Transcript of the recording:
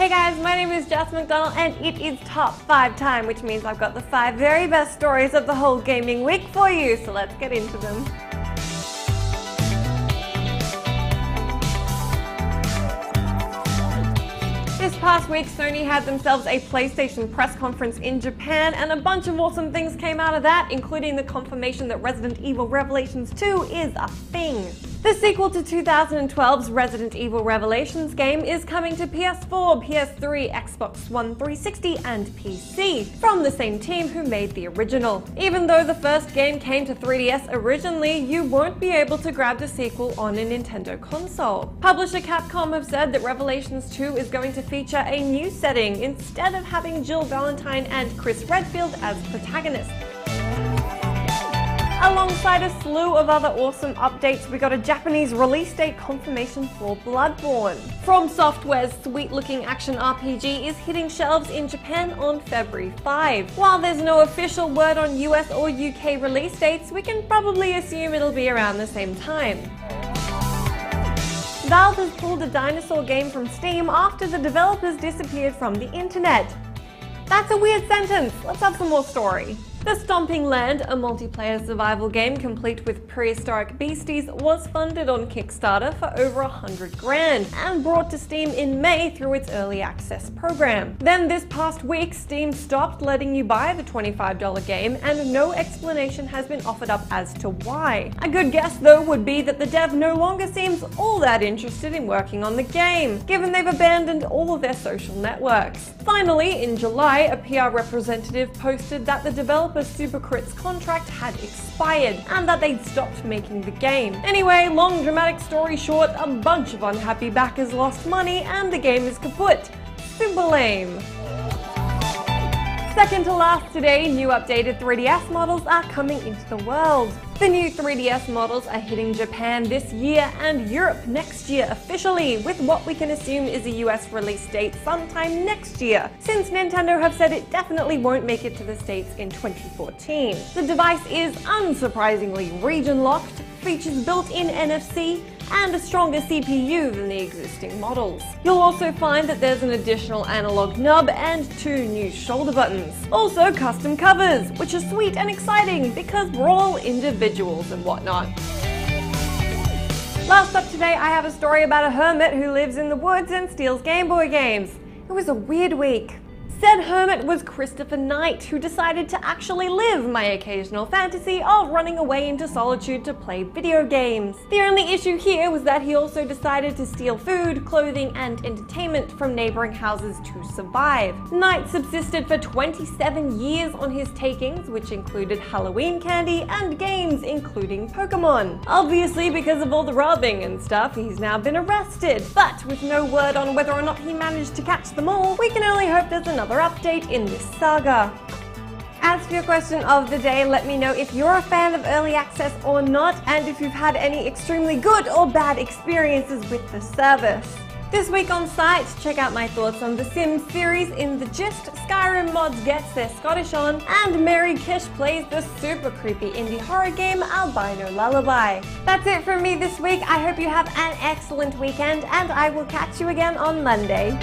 Hey guys, my name is Jess McDonald and it is top 5 time, which means I've got the 5 very best stories of the whole gaming week for you, so let's get into them. This past week, Sony had themselves a PlayStation press conference in Japan, and a bunch of awesome things came out of that, including the confirmation that Resident Evil Revelations 2 is a thing. The sequel to 2012's Resident Evil Revelations game is coming to PS4, PS3, Xbox One 360, and PC, from the same team who made the original. Even though the first game came to 3DS originally, you won't be able to grab the sequel on a Nintendo console. Publisher Capcom have said that Revelations 2 is going to feature a new setting, instead of having Jill Valentine and Chris Redfield as protagonists. Alongside a slew of other awesome updates, we got a Japanese release date confirmation for Bloodborne. From Software's sweet-looking action RPG is hitting shelves in Japan on February 5. While there's no official word on US or UK release dates, we can probably assume it'll be around the same time. Valve has pulled a Dinosaur game from Steam after the developers disappeared from the internet. That's a weird sentence. Let's have some more story. The Stomping Land, a multiplayer survival game complete with prehistoric beasties, was funded on Kickstarter for over $100,000 and brought to Steam in May through its early access program. Then this past week, Steam stopped letting you buy the $25 game, and no explanation has been offered up as to why. A good guess though would be that the dev no longer seems all that interested in working on the game, given they've abandoned all of their social networks. Finally, in July, a PR representative posted that the developer's Supercrit's contract had expired and that they'd stopped making the game. Anyway, long dramatic story short, a bunch of unhappy backers lost money and the game is kaput. Super lame. Second to last today, new updated 3DS models are coming into the world. The new 3DS models are hitting Japan this year and Europe next year officially, with what we can assume is a US release date sometime next year, since Nintendo have said it definitely won't make it to the States in 2014. The device is unsurprisingly region-locked, features built-in NFC, and a stronger CPU than the existing models. You'll also find that there's an additional analog nub and 2 new shoulder buttons. Also custom covers, which are sweet and exciting because we're all individuals and whatnot. Last up today, I have a story about a hermit who lives in the woods and steals Game Boy games. It was a weird week. Said hermit was Christopher Knight, who decided to actually live my occasional fantasy of running away into solitude to play video games. The only issue here was that he also decided to steal food, clothing, and entertainment from neighboring houses to survive. Knight subsisted for 27 years on his takings, which included Halloween candy and games including Pokémon. Obviously, because of all the robbing and stuff, he's now been arrested, but with no word on whether or not he managed to catch them all, we can only hope there's another update in this saga. As for your question of the day, let me know if you're a fan of early access or not, and if you've had any extremely good or bad experiences with the service. This week on site, check out my thoughts on the Sims series in the gist, Skyrim mods gets their Scottish on, and Mary Kish plays the super creepy indie horror game Albino Lullaby. That's it from me this week. I hope you have an excellent weekend, and I will catch you again on Monday.